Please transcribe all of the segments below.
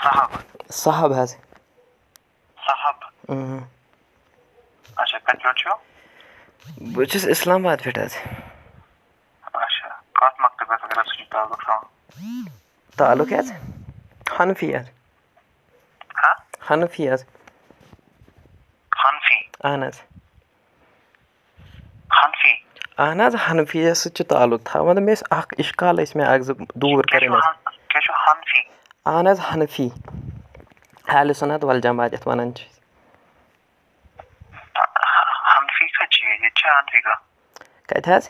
صاحب حظ صاحب اچھا کتھ پٮ۪ٹھ چھُو بہٕ چھُس اسلام آباد پٮ۪ٹھ حظ اچھا کتھ مکتبس وغیرہ سۭتۍ چھُ تعلق تھاوان تعلق حظ حنفی حظ ہاں حنفی حظ حنفی اہن حظ حنفی اہن حظ حنفیَس سۭتۍ چھُ تعلق تھاوان مےٚ ٲسۍ اکھ اِشکال ٲسۍ مےٚ اکھ زٕ دوٗر کَرٕنۍ حظ کیٛاہ چھُ حنفی اہن حظ حنفی اہلِ سُنت والجماعت یَتھ وَنان چھِ حنفی کَتہِ چھِ ییٚتہِ چھا حنفی کانٛہہ کَتہِ حظ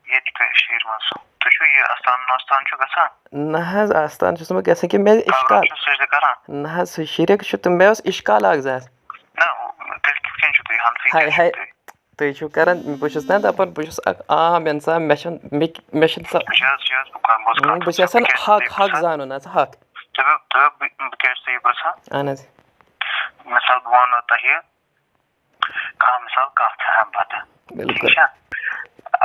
ییٚتہِ کٔشیٖرِ منٛز تُہۍ چھُو یہِ اَستان وستان چھُو گژھان نہ حظ آستان چھُس نہٕ بہٕ گژھان کینٛہہ مےٚ اِشکال چھُو سجدٕ کران نہ حظ سُہ شِرک چھُ تہٕ مےٚ اوس اِشکال اکھ زٕ حظ نہ تیٚلہِ کِتھ کٔنۍ چھُو تُہۍ حنفی ہاے ہاے تُہۍ چھِو کران بہٕ چھُس نا دَپان بہٕ چھُس اکھ عام اِنسان مےٚ چھُنہٕ بہٕ چھُس یژھان حق زانُن حظ حق بہٕ کیٛاہ چھُس تۄہہِ پرٛژھان اہن حظ مِثال بہٕ وَنو تۄہہِ کانٛہہ مِثال کَتھ اَمہِ پَتہٕ ٹھیٖک چھا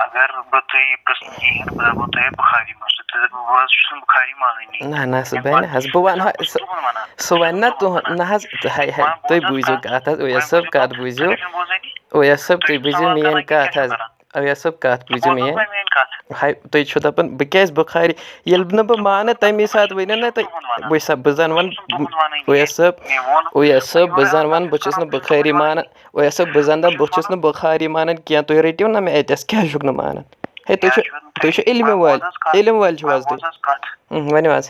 اگر بہٕ تۄہہِ پرٛژھنہٕ کِہیٖنۍ بہٕ دَپو تۄہہِ بُخاری منٛز چھُ تہٕ بہٕ حظ چھُس نہٕ بُخاری مانٲنی نہ سُہ بَنہِ حظ بہٕ وَنہٕ سُہ وَنہِ نا تُہُنٛد نہ حظ ہاے ہاے تُہۍ بوٗزِو کَتھ حظ اُویس صٲب کَتھ بوٗزِو اُویس صٲب تُہۍ بوٗزِو میٛٲنۍ کَتھ حظ اُویس صٲب کَتھ بوٗزِو میٛٲنۍ ہاے تُہۍ چھِو دَپان بہٕ کیٛازِ بُخاری ییٚلہِ نہٕ بہٕ مانہٕ تَمی ساتہٕ ؤنِو نا تُہۍ بہٕ زَن وَنہٕ اُویس صٲب بہٕ زَن وَنہٕ بہٕ چھُس نہٕ بُخاری مانان اُویس صٲب بہٕ زَن دَپہٕ بہٕ چھُس نہٕ بُخاری مانان کینٛہہ تُہۍ رٔٹِو نا مےٚ اَتٮ۪س کیٛازِ چھُکھ نہٕ مانان ہے تُہۍ چھِو علمہِ وٲلۍ چھِو حظ تُہۍ ؤنِو حظ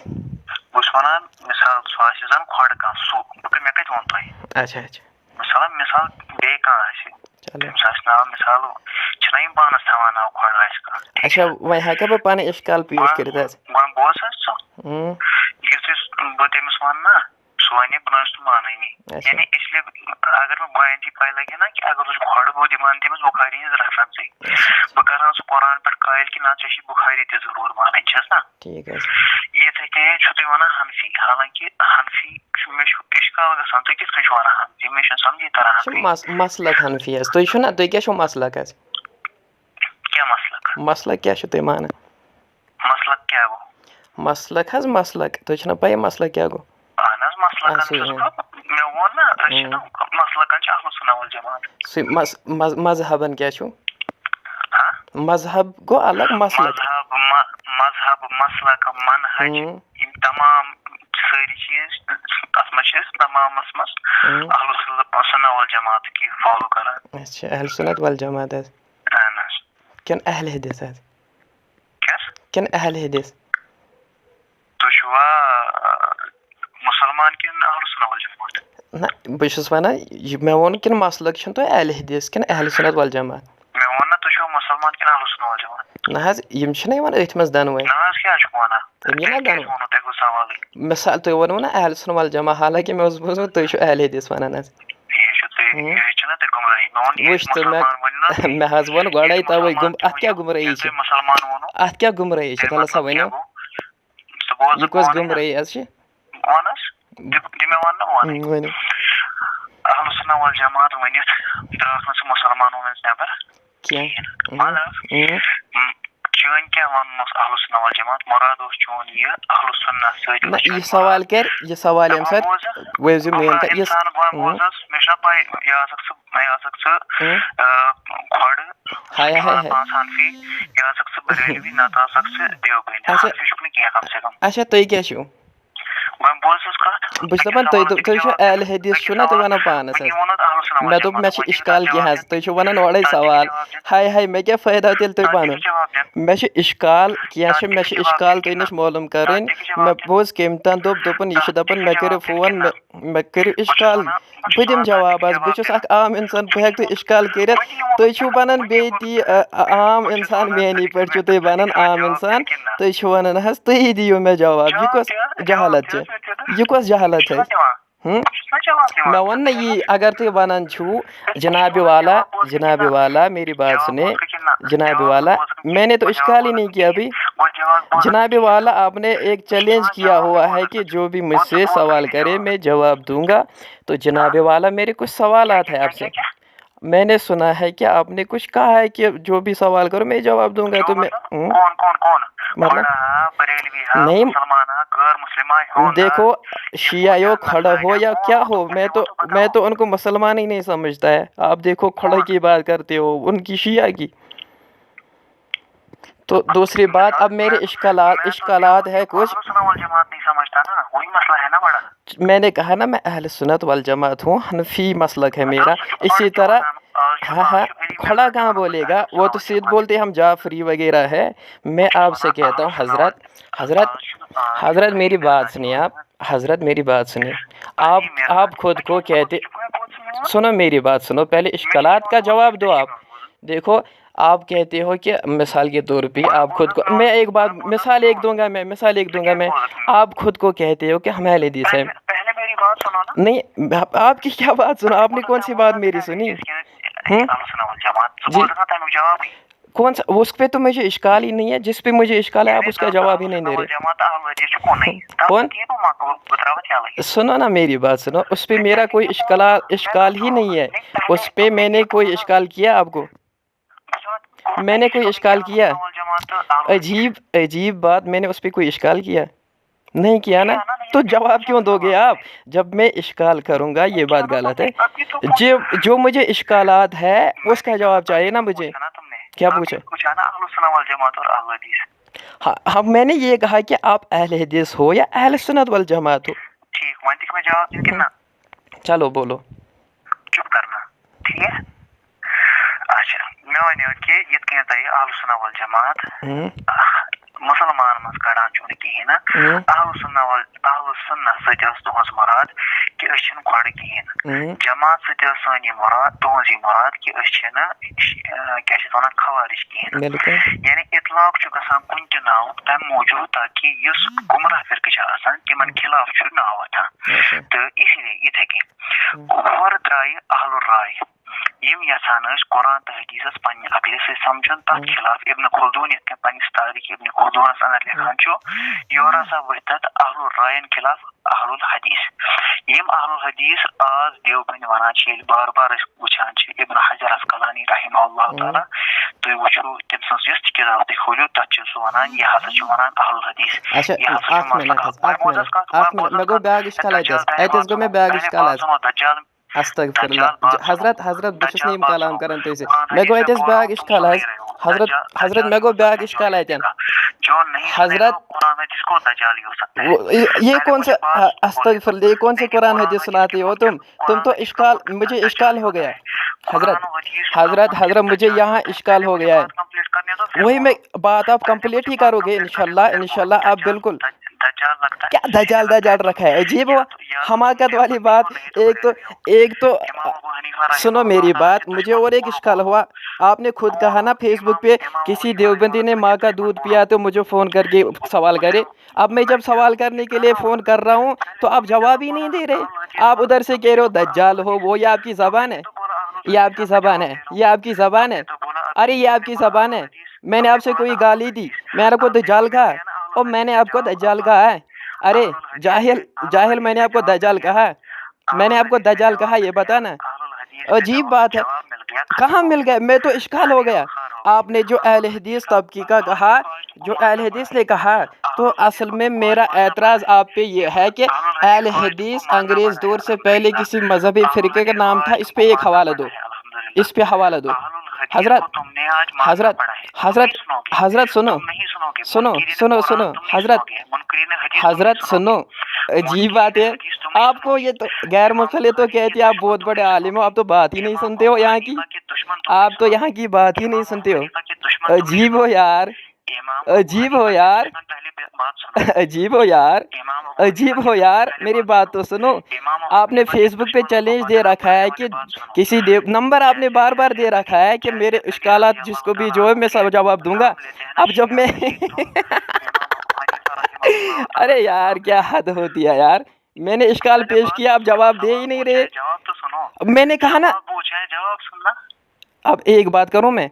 بہٕ چھُس وَنان مِثال سُہ آسہِ زَن کھۄڈٕ کانٛہہ سُہ مےٚ کَتہِ ووٚن تۄہہِ اچھا اچھا مِثال بیٚیہِ کانٛہہ آسہِ تٔمِس آسہِ ناو مِثال چھِنا یِم پانَس تھاوان ناو کھۄڈٕ آسہِ کانٛہہ اچھا وۄنۍ ہٮ۪کا بہٕ پَنٕنۍ اِشکال پیش کٔرِتھ حظ وۄنۍ بوز حظ ژٕ یُتھُے بہٕ تٔمِس وَنہٕ نا سُہ وَنہِ بہٕ نہ حظ چھُس مانٲنی یعنی اِسلیے اگر مےٚ گۄڈنٮ۪تھٕے پَے لَگہِ نا کہِ اگر سُہ کھۄڈٕ بہٕ دِوان تٔمِس بُخاری ہِنٛز ریفرَنسٕے بہٕ کَرٕہا سُہ قرآن پٮ۪ٹھ قٲیِل کہِ نہ ژےٚ چھِ بُخاری تہِ ضروٗر مانٕنۍ چھَس نا ٹھیٖک حظ یِتھَے کٔنۍ چھُو تُہۍ وَنان حنفی حالانکہِ حنفی مےٚ چھُ اِشکال گژھان تُہۍ کِتھ کٔنۍ چھُو وَنان حنفی مےٚ چھُنہٕ سَمجھی تَران مسلک حنفی حظ تُہۍ چھُو نا تُہۍ کیٛاہ چھُو مسلک حظ کیٛاہ مسلک مسلک کیٛاہ چھُو تُہۍ مانان مسلک کیٛاہ گوٚو مسلک حظ مسلک تُہۍ چھُو نا پَیی مسلک کیٛاہ گوٚو اہن حظ مسلکن چھُس بہٕ مےٚ ووٚن نا أسۍ چھِ مسلکن چھِ اہلُ سُنہ والجماعت سُے مذہبن کیٛاہ چھُو مذہب گوٚو الگ مسلک مذہب مسلک منہج یِم تمام سٲری چیٖز اَتھ منٛز چھِ أسۍ تمامَس منٛز اہلُ سُنہ والجماعتٕکۍ فالو کران اچھا اہلِ سُنت والجماعت حظ اہن حظ کِنہٕ اہلِ حدیث حظ کیٛاہ کِنہٕ اہلِ حدیث تُہۍ چھُوا مُسلمان کِنہٕ اہلُ سُنہ والجماعت نہ بہٕ چھُس وَنان یہِ مےٚ ووٚن کِنہٕ مسلک چھُنہٕ تۄہہِ اہلِ حدیث کِنہٕ اہلِ سُنت والجماعت مےٚ ووٚن نا تُہۍ چھُوا مُسلمان کِنہٕ اہلُ سُنہ والجماعت نہ حظ یِم چھِنہ یِوان أتھۍ منٛز دۄنوَے نہ حظ کیٛاہ چھُکھ وَنان یِم یِنا دۄنوَے ووٚنوٕ تۄہہِ گوٚو سوالٕے مِثال تُہۍ ووٚنوٕ نا اہلِ سُنہ والجماعت حالانکہِ مےٚ اوس بوٗزمُت تُہۍ چھِو اہلِ حدیث وَنان حظ وٕچھ تہٕ مےٚ حظ ووٚن گۄڈَے تَوَے اَتھ کیٛاہ گُمرٲہی چھِ اَتھ کیٛاہ گُمرٲہی چھِ تَلہٕ سا ؤنِو یہِ کۄس گُمرٲہی حظ چھِ ؤنِو اہلُ سُنہ والجماعت ؤنِتھ درٛاکھ نہٕ ژٕ مُسلمانو منٛز نٮ۪بر کینٛہہ چٲنۍ کیٛاہ وَنُن اوس اہلُ سُنہ والجماعت مُراد اوس چون یہِ اہلُ سُنہ سۭتۍ نہ یہِ سوال کَرِ یہِ سوال ییٚمہِ ساتہٕ بوٗزِو میٛٲنۍ کَتھ بوز حظ مےٚ چھُنا پَے یہِ آسکھ ژٕ کھۄڈٕ حنفی یہِ آسکھ ژٕ بریلوی نَتہٕ آسکھ ژٕ دیوبندی حنفی چھُکھ نہٕ کینٛہہ کم سے کم اچھا تُہۍ کیٛاہ چھِو وۄنۍ بوز حظ کَتھ بہٕ چھُس دَپان تُہۍ چھِو اہلِ حدیث چھُو نا تُہۍ وَنان پانَس حظ مےٚ دوٚپ مےٚ چھِ اِشکال کیٚنٛہہ حظ تُہۍ چھِو وَنان اورَے سوال ہاے ہاے مےٚ کیٛاہ فٲیدٕ آو تیٚلہِ تُہۍ پَنُن مےٚ چھُ اِشکال کیٚنٛہہ چھِ مےٚ چھِ اِشکال تۄہہِ نِش معلوٗم کَرٕنۍ مےٚ بوٗز کٔمۍ تام دوٚپُن یہِ چھُ دَپان مےٚ کٔرِو فون مےٚ کٔرِو اِشکال بہٕ دِمہٕ جواب حظ بہٕ چھُس اکھ عام اِنسان بہٕ ہٮ۪کہٕ تۄہہِ اِشکال کٔرِتھ تُہۍ چھِو وَنان بیٚیہِ تی عام اِنسان میٛٲنی پٲٹھۍ چھِو تُہۍ وَنان عام اِنسان تُہۍ چھِو وَنان حظ تُہی دِیِو مےٚ جواب یہِ کۄس جہالت چھِ یہِ کۄس جہالت چھِ مےٚ ووٚن نا یی اگر تُہۍ وَنان چھُو جنابِ والا میری بات سُنے جنابِ والا میں نے تو اِشکال ہی نہیں کیا ابھی جنابِ والا آپ نے ایک چیلنج کیا ہوا ہے کہ جو بھی مجھ سے سوال کرے میں جواب دوں گا تو جنابِ والا میرے کچھ سوالات ہیں آپ سے میں نے سنا ہے کہ آپ نے کچھ کہا ہے کہ جو بھی سوال کرو میں جواب دوں گا تو میں मतलब नहीं, देखो शिया हो खड़ा हो या क्या हो, मैं तो उनको मुसलमान ही नहीं समझता है। आप देखो खड़े की बात करते हो, उनकी शिया की। तो दूसरी बात, अब मेरे इश्कालात है कुछ। मैंने कहा ना मैं अहले सुन्नत वल जमात हूँ, हनफी मसलक है मेरा। इसी तरह हाँ, खड़ा कहाँ बोलेगा, वो तो सीध बोलते हम जाफरी वगैरह है। मैं आपसे कहता हूँ हजरत मेरी बात सुनिए। हजरत मेरी बात सुनिए। आप खुद को कहते, सुनो मेरी बात सुनो, पहले इश्कालात का जवाब दो आप। देखो आप कहते हो कि मिसाल के तौर पे आप खुद को, मैं एक बात मिसाल एक दूंगा मैं, आप खुद को कहते हो कि हम अहले हदीस हैं। नहीं, आपकी क्या बात सुनो, आपने कौन सी बात मेरी सुनी? जी, कौन सा? उस पे तो मुझे इश्काल ही नहीं है, जिस पे मुझे इश्काल है आप उसका जवाब ही नहीं दे रहे। कौन? सुनो ना मेरी बात सुनो, उस पे मेरा कोई इश्काल ही नहीं है। उस पे मैंने कोई इश्काल किया आपको? मैंने कोई इश्काल किया? अजीब बात, मैंने उस पे कोई इश्काल किया? नहीं किया ना, तो जवाब क्यों दोगे आप? जब मैं इश्काल करूंगा ये बात गलत है। जो मुझे इश्कालात है उसका जवाब चाहिए ना मुझे। क्या पूछा? हाँ, मैंने ये कहा कि आप अहले हदीस हो या अहले सुन्नत वल जमात हो। चलो बोलो। चुप करना, ठीक है? अच्छा, मैं वनो कि यत कन तय अहले सुन्नत वल जमात मुसलमान मज कड़ान चुन कहीं ना। अहले सुन्नत सत तुहस मुराद कि खड़ कहीं, जमात सत सन मुराद तुहस मुराद कि क्या खवारिज कहीं। यानी इतलाक गसान कुन त नाव तम मौजूद ताकि गुमराह फिरक तिमन खिलाफ नाव वथान। तो इसलिए इथे कन और द्राय अहलुर राय यम यसान कुरान तो हदीस पन्ने अकल से समझन तथ खिलाफ इब्न खुल्दून यथ पन्निस तारीख इब्न खुल्दूनस अंदर लिखान छो योर हसा वथत अहलुर रायन खिलाफ अहलुल हदीस। यम अहलुल हदीस आज देवबंद वनान बार बार वुचान इब्न हजर अस्कलानी रहमहुल्लाह ताला, तुम वुचो तम सज यस किताब तक खोलियो तथ वनान यह हसा वनान अहलुल हदीस। अच्छा, एक मिनट मैं गो बैग इश्काल एतस गो मैं बैग इश्काल अस्तगफिरुल्लाह हजरत बस नीम कलाम करन तैसे मैं गो एतस बैग इश्काल हजरत मैं गो बैग इश्काल आयतन हजरत ये कौन सा अस्तगफिरुल्लाह, ये कौन से कुरान हदीस सुनाते हो तुम तो इश्काल, मुझे इश्काल हो गया हजरत मुझे यहाँ इश्काल हो गया है। वही मैं बात आप कंप्लीट ही करोगे इंशाल्लाह आप बिल्कुल। क्या दजाल रखा है? अजीब हुआ हमाकत वाली बात। एक तो सुनो मेरी बात, मुझे और एक इश्काल हुआ। आपने खुद कहा ना फेसबुक पे किसी देवबंदी ने माँ का दूध पिया तो मुझे फ़ोन करके सवाल करे। अब मैं जब सवाल करने के लिए फ़ोन कर रहा हूँ तो आप जवाब ही नहीं दे रहे। आप उधर से कह रहे हो दज्जाल हो, वो ये आपकी ज़बान है, ये आपकी ज़बान है। अरे ये आपकी ज़बान है। मैंने आपसे कोई गाली दी, मैंने आपको दज्जाल कहा? और मैंने आपको दज्जाल कहा है? अरे जाहिल मैंने आपको दज्जाल कहा? मैंने आपको दज्जाल कहा? ये बताना। अजीब बात है, कहाँ मिल गया? मैं तो इश्काल हो गया। आपने जो अहले हदीस तबकी का कहा, जो अहले हदीस ने कहा, तो असल में मेरा एतराज़ आप पे ये है कि अहले हदीस अंग्रेज़ दौर से पहले किसी मजहबी फ़िरके का नाम था। इस पे एक हवाला दो, इस पे हवाला दो। हजरत सुनो हजरत सुनो। अजीब बात है, आपको ये तो गैर मुखले तो कहते हैं आप बहुत बड़े आलिम हो, आप तो बात ही नहीं सुनते हो यहाँ की। आप तो यहाँ की बात ही नहीं सुनते हो। अजीब हो यार, मेरी बात तो सुनो। आपने फेसबुक पे चैलेंज दे रखा है कि किसी नंबर आपने बार बार दे रखा है कि मेरे इश्कालात जिसको भी जो है मैं सब जवाब दूंगा। अब जब मैं अरे यार क्या हद होती है यार, मैंने इश्काल पेश किया, आप जवाब दे ही नहीं रहे। मैंने कहा ना, अब एक बात करूं मैं,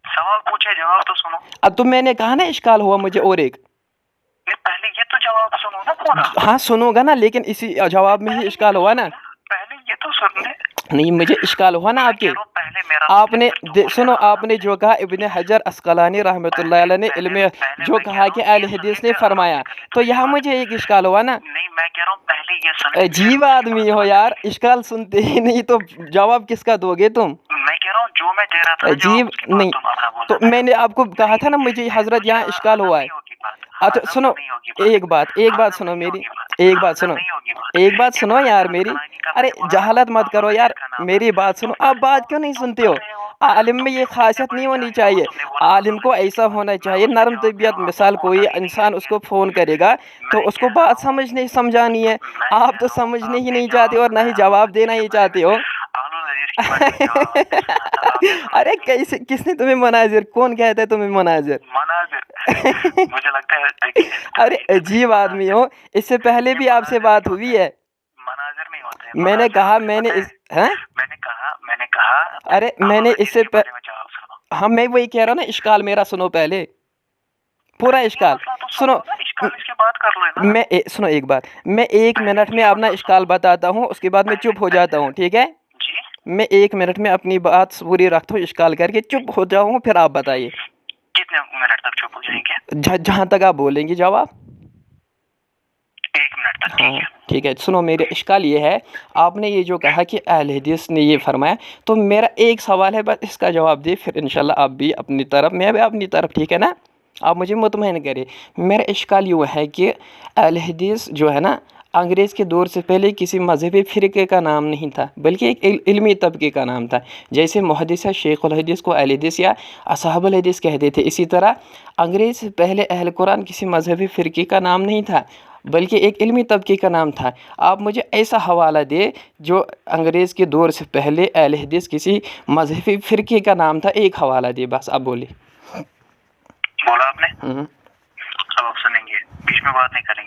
सवाल पूछे जवाब तो सुनो। अब तो मैंने कहा ना इश्काल हुआ मुझे, और एक पहले ये तो जवाब सुनो ना पूरा। हाँ सुनूंगा ना, लेकिन इसी जवाब में ही इश्काल हुआ ना। पहले ये तो सुन ले। नहीं, मुझे इश्काल हुआ ना आपके, आपने सुनो, आपने जो कहा इब्न हजर अस्कलानी रहमतुल्लाह अलैह ने इल्म जो कहा कि अहले हदीस ने फरमाया, तो यहाँ मुझे एक इश्काल हुआ ना। नहीं, मैं कह रहा हूँ पहले ये सुनिए। अजीब आदमी हो यार, इश्काल सुनते ही नहीं तो जवाब किसका दोगे तुम? मैं कह रहा हूँ जो मैं दे रहा था अजीब नहीं, तो मैंने आपको कहा था ना मुझे हजरत यहाँ इश्काल हुआ है। अच्छा सुनो, एक बात सुनो मेरी, एक बात सुनो यार मेरी। अरे जहालत मत करो यार, मेरी बात सुनो। आप बात क्यों नहीं सुनते हो? आलिम में ये खासियत नहीं होनी चाहिए, आलिम को ऐसा होना चाहिए नरम तबीयत। मिसाल कोई इंसान उसको फ़ोन करेगा तो उसको बात समझानी है, आप तो समझने ही नहीं चाहते और ना ही जवाब देना ही चाहते हो। अरे कैसे, किसने तुम्हें मनाजिर, कौन कहता है तुम्हें मनाजिर? मुझे लगता है अरे अजीब आदमी हो, इससे पहले भी आपसे बात हुई है। मनाजिर नहीं होते। मैंने कहा मैंने कहा अरे मैंने इससे हाँ, मैं वही कह रहा हूँ ना, इश्काल मेरा सुनो पहले, पूरा इश्काल सुनो। सुनो एक बात, मैं 1 मिनट में अपना इश्काल बताता हूँ, उसके बाद मैं चुप हो जाता हूँ, ठीक है? मैं 1 मिनट में अपनी बात पूरी रखता हूँ, इश्काल करके चुप हो जाऊँ, फिर आप बताइए। कितने मिनट तक चुप हो जाएंगे? जहाँ तक आप बोलेंगे जवाब। 1 मिनट तक। हाँ ठीक है, सुनो मेरे इश्काल ये है, आपने ये जो कहा कि अहले हदीस ने ये फरमाया, तो मेरा एक सवाल है बस, इसका जवाब दे, फिर इंशाल्लाह आप भी अपनी तरफ, मैं भी अपनी तरफ, ठीक है ना? आप मुझे मुतमईन करें। मेरा इश्काल यूँ है कि अहले हदीस जो है ना, अंग्रेज़ के दौर से पहले किसी मजहबी फ़िरके का नाम नहीं था, बल्कि एक इल्मी तबके का नाम था। जैसे मुहद्दिस शेखुल हदीस को अहले हदीस या असहाबुल हदीस कहते थे, इसी तरह अंग्रेज़ से पहले अहल कुरान किसी मजहबी फ़िरके का नाम नहीं था, बल्कि एक इल्मी तबके का नाम था। आप मुझे ऐसा हवाला दे जो अंग्रेज़ के दौर से पहले अहले हदीस किसी मजहबी फ़िरके का नाम था, एक हवाला दे बस। आप बोले। बोला आपने? अब आप सुनेंगे, बीच में बात नहीं करेंगे।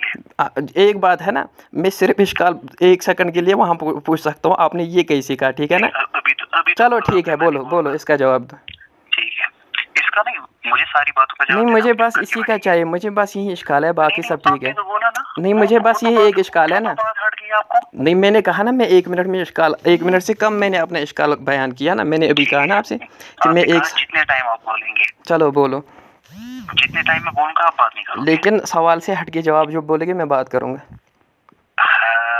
एक बात है ना, मैं सिर्फ इश्काल 1 सेकंड के लिए वहाँ पूछ सकता हूँ, आपने ये कैसे कहा, ठीक है ना? अभी चलो ठीक है, बोलो इसका जवाब दो। ठीक है, इसका नहीं, मुझे सारी बातों का जवाब नहीं, मुझे बस इसी का चाहिए, मुझे बस यही इश्काल है, बाकी सब ठीक है। नहीं, मुझे बस यही एक इश्काल है ना। नहीं, मैंने कहा ना मैं 1 मिनट में इश्काल, 1 मिनट से कम मैंने अपना इश्काल बयान किया ना, मैंने अभी कहा ना आपसे कि मैं जितने टाइम आप बोलेंगे। चलो बोलो, जितने टाइम में बोलूंगा आप बात नहीं करोगे। लेकिन सवाल से हट के जवाब जो बोलेंगे मैं बात करूंगा।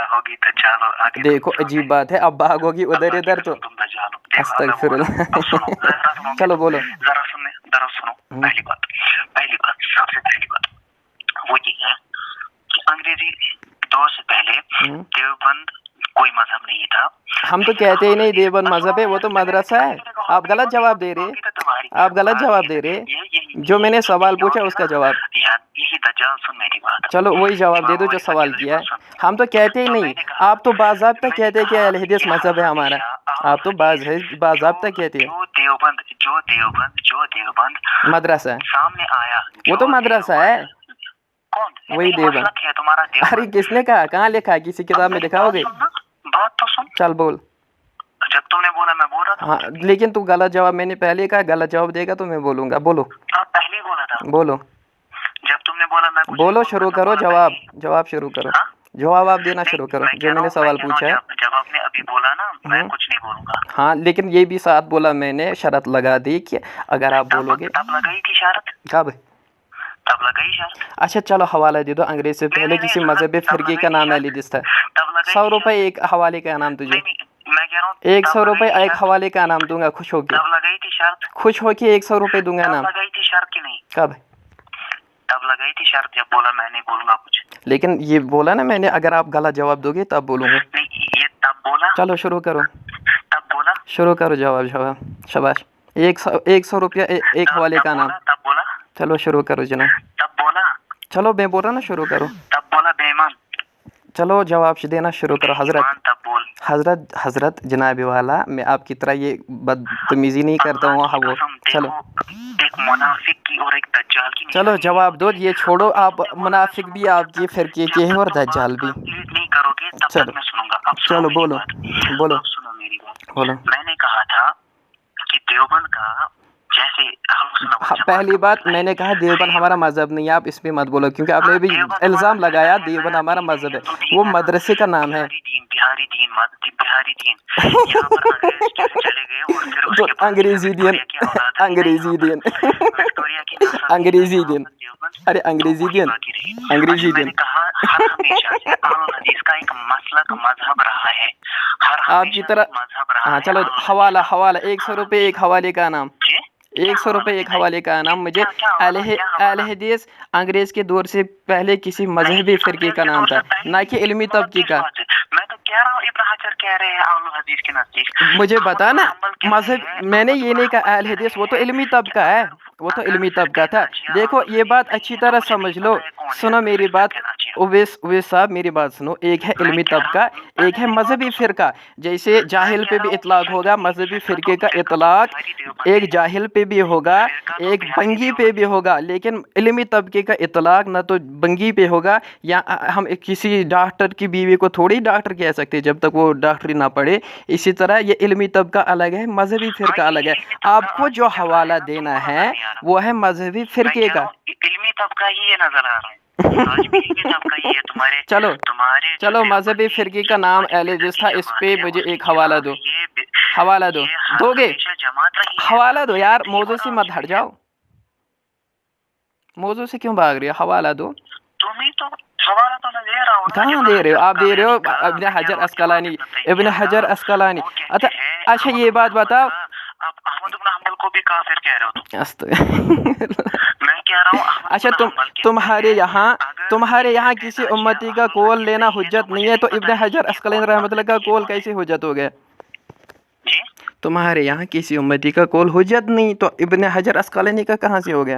होगी तो चलो आगे। देखो अजीब बात है, अब भागोगी उधर इधर तो अस्तगफिरुल्लाह। चलो बोलो। जरा सुनो। पहली बात, सबसे पहली बात वो ये है कि अंग्रेजी दौर से पहले देवबंद कोई मजहब नहीं था। हम तो कहते ही नहीं देवबंद मजहब है, वो तो मदरसा है। आप गलत जवाब दे रहे, जो मैंने सवाल पूछा उसका जवाब। यही दज्जाल, सुन मेरी बात। चलो वही जवाब दे दो जो सवाल किया है। हम तो कहते ही नहीं, आप तो बाज़ाब्ता कहते हैं कि अहले हदीस मजहब है हमारा, आप तो बाज़ाब्ता कहते हैं। जो देवबंद मदरसा है, सामने आया, वो तो मदरसा है। कौन? वही देवबंद है तुम्हारा देवबंद। अरे किसने कहा, कहाँ लिखा है, किसी किताब में दिखाओगे? बात तो सुन। चल बोल। जब तुमने बोला मैं बोल रहा था। हाँ, लेकिन तू गलत जवाब, मैंने पहले कहा गलत जवाब देगा तो मैं बोलूँगा। बोलो। आप पहले ही बोला था। बोलो। जब तुमने बोला मैं बोलो, शुरू करो, जवाब शुरू करो। जवाब आप देना शुरू करो जो मैंने सवाल पूछा है। जब आपने अभी बोला ना, मैं कुछ नहीं बोलूंगा। हाँ, लेकिन ये भी साथ बोला मैंने, शर्त लगा दी कि अगर आप बोलोगे। तब लगाई थी शर्त? कब? तब लगाई शर्त। अच्छा चलो हवाला दे दो, अंग्रेज से पहले किसी मजहबी फिरके का नाम अहले हदीस था। 100 रुपए एक हवाले का इनाम तुझे। मैं कह रहा हूँ 100 रुपए एक हवाले का इनाम दूंगा, खुश होके। तब लगाई थी शर्त। खुश होके 100 रुपए दूंगा इनाम। तब लगाई थी शर्त कि नहीं? कब? तब लगाई थी शर्त जब बोला मैं नहीं बोलूंगा कुछ। लेकिन ये बोला ना मैंने, अगर आप गलत जवाब दोगे तब बोलूंगा। नहीं, ये तब बोला। चलो शुरू करो। तब बोला। शुरू करो जवाब। शाबाश। 100 रुपया एक हवाले का नाम। तब बोला। चलो शुरू करो जनाब। तब बोला। चलो मैं बोल रहा ना, शुरू करो। तब बोला बेईमान। चलो जवाब देना शुरू करो। हजरत जनाब वाला, मैं आपकी तरह ये बदतमीजी नहीं करता हूँ। हाँ वो चलो, एक मुनाफिक की और एक दज्जाल की। चलो जवाब दो, ये छोड़ो, आप मुनाफिक भी आपके फिरके के हैं और दज्जाल भी। नहीं करोगे तब तक मैं सुनूंगा। चलो बोलो। सुनो मेरी बात। बोलो। मैंने कहा था कि देवबंद का जैसे पहली बात मैंने कहा देवबंद हमारा मजहब नहीं है, आप इसमें मत बोलो, क्योंकि आपने भी इल्ज़ाम लगाया देवबंद हमारा मजहब है, वो मदरसे का नाम है। बिहारी दीन बिहारी दीन यहाँ पर अंग्रेज चले गए और फिर तो उसके बाद अंग्रेजी दिन अंग्रेजी दिन विक्टोरिया की नस्ल अंग्रेजी दिन अरे अंग्रेजी वही दिन बाकी रही। अंग्रेजी मैंने दिन कहा हर हमेशा से अहलुल हदीस का एक मसलक मजहब रहा है, हर आपकी हमेशा तरह। से मजहब रहा हाँ है चलो, अहलुल हवाला हदीस हवाला 100 रुपये एक हवाले का नाम, जी 100 रुपये एक हवाले का नाम मुझे। अहले हदीस अंग्रेज के दौर से पहले किसी मजहबी फ़िरके का नाम था, ना कि इल्मी तबके का। मैं तो कह रहा हूँ इब्न हजर कह रहे हैं अहलुल हदीस के नजदीक। मुझे बता ना मजहब, मैंने ये नहीं कहा अहले हदीस, वो तो इल्मी तबका है, वो तो इल्मी तबका था। देखो ये बात अच्छी तरह समझ लो, सुनो मेरी बात उवैस साहब, मेरी बात सुनो। एक है इल्मी तबका, एक है मजहबी फ़िरका। जैसे जाहिल पे भी इतलाक़ होगा, मजहबी फ़िरके का इतलाक़ एक जाहिल पे भी होगा, एक बंगी पे भी होगा, लेकिन इल्मी तबके का इतलाक़ ना तो बंगी पे होगा, या हम किसी डॉक्टर की बीवी को थोड़ी डॉक्टर कह सकते जब तक वो डॉक्टरी ना पढ़े। इसी तरह ये इल्मी तबका अलग है, मजहबी फ़िरका अलग है। आपको जो हवाला देना है वो है मजहबी फ़िरके का। इल्मी तबका ही ये नजर आ रहा है, आज भी इल्मी तबका ही है तुम्हारे चलो मजहबी फ़िरके का नाम अहले हदीस था, इस पे मुझे एक हवाला दो, हवाला दो, दोगे? हवाला दो यार, मौजू से मत हट जाओ, मौजू से क्यों भाग रही हो? हवाला दो। तुम्ही तो हवाला तो मैं दे रहा हूँ। कहाँ दे रहे हो? आप दे रहे हो इब्न हजर अस्कलानी, इब्न हजर अस्कलानी। अच्छा ये बात बताओ, आप अहमद इब्न हंबल को भी काफिर कह रहे हो मैं कह रहा हूँ अच्छा तुम्हारे यहाँ किसी उम्मती का कौल लेना हुज्जत नहीं है, तो इब्न हजर अस्कलानी रहमतुल्लाह का कौल कैसे हुज्जत हो गया? जी तुम्हारे यहाँ किसी उम्मती का कौल हुज्जत नहीं, तो इब्न हजर अस्कलानी का कहाँ से हो गया?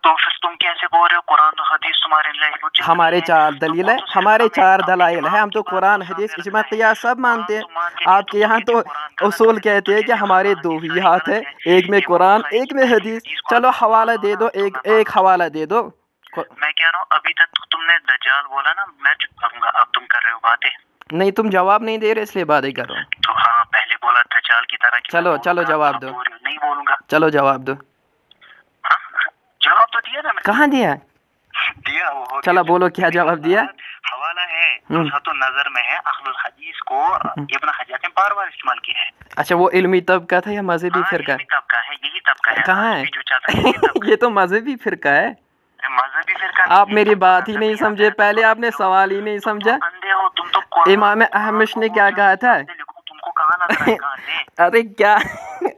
तो फिर तुम कैसे बोल रहे हो कुरान और हदीस तुम्हारे लिए हुज्जत? हमारे 4 दलील है, हमारे 4 दलाइल है, हम तो कुरान हदीस इजमा क़ियास सब मानते हैं। आपके यहाँ तो उसूल कहते हैं कि हमारे 2 ही हाथ है, एक में कुरान एक में हदीस। चलो हवाला दे दो, एक हवाला दे दो। मैं कह रहा हूँ अभी तक तुमने दज्जाल बोला ना, मैं चुप करूंगा, अब तुम कर रहे हो बातें। नहीं तुम जवाब नहीं दे रहे इसलिए बातें कर रहा हूँ। तो हाँ पहले बोला दज्जाल की तरह। चलो जवाब दो। नहीं बोलूंगा। चलो जवाब दो। जवाब तो दिया ना। कहाँ दिया? वो चलो बोलो क्या जवाब दिया? हवाला है तो नजर में है, अहलुल हदीस को इब्न हजर ने बार बार इस्तेमाल किया है। अच्छा वो इल्मी तबका था या मजहबी फ़िरका? तबका है, यही तबका है। कहाँ है? ये तो मजहबी फ़िरका है। मजहबी फ़िरका आप मेरी बात ही नहीं समझे, पहले आपने सवाल ही नहीं समझा। अंधे हो तुम तो। इमाम अहमद ने क्या कहा था? तुमको कहाँ नजर आया? अरे क्या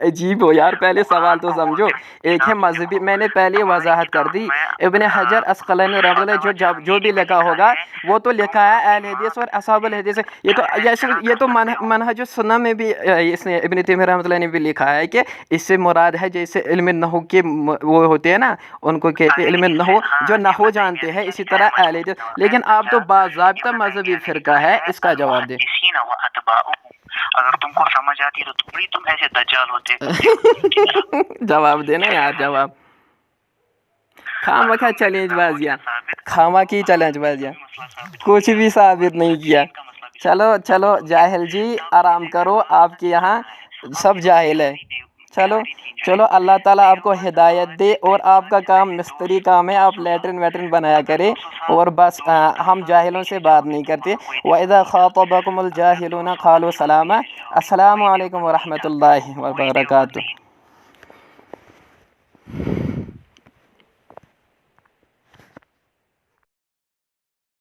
अजीब हो यार, पहले सवाल तो समझो। एक है मजहबी, मैंने पहले वजाहत कर दी। इब्न हजर अस्कलानी रहमतुल्लाह जो भी लिखा होगा वो तो लिखा है अहले हदीस और असहाबुल हदीस। ये तो मनहज सुन्नह में भी इसने इब्न तैमिया रहमतुल्लाह ने भी लिखा है कि इससे मुराद है जैसे इल्म नहू के वो होते हैं ना, उनको कहते हैं इल्म नहू, जो नहू जानते हैं, इसी तरह अहले हदीस। लेकिन आप तो बाज़ाब्ता मजहबी फ़िरका है, इसका जवाब दे। अगर तुमको समझ आती तो तुम ऐसे दज्जाल होते। जवाब देना यार, जवाब। खामा की चैलेंजबाजियाँ कुछ भी साबित नहीं किया। चलो जाहिल जी आराम करो, आपके यहाँ सब जाहिल है। चलो अल्लाह ताला आपको हिदायत दे, और आपका काम मिस्त्री काम है, आप लैट्रिन वैट्रिन बनाया करें, और बस हम जाहिलों से बात नहीं करते। व इज़ा ख़ातबकुमुल जाहिलूना क़ालू सलामा। अस्सलामु अलैकुम व रहमतुल्लाहि व बरकातुहू।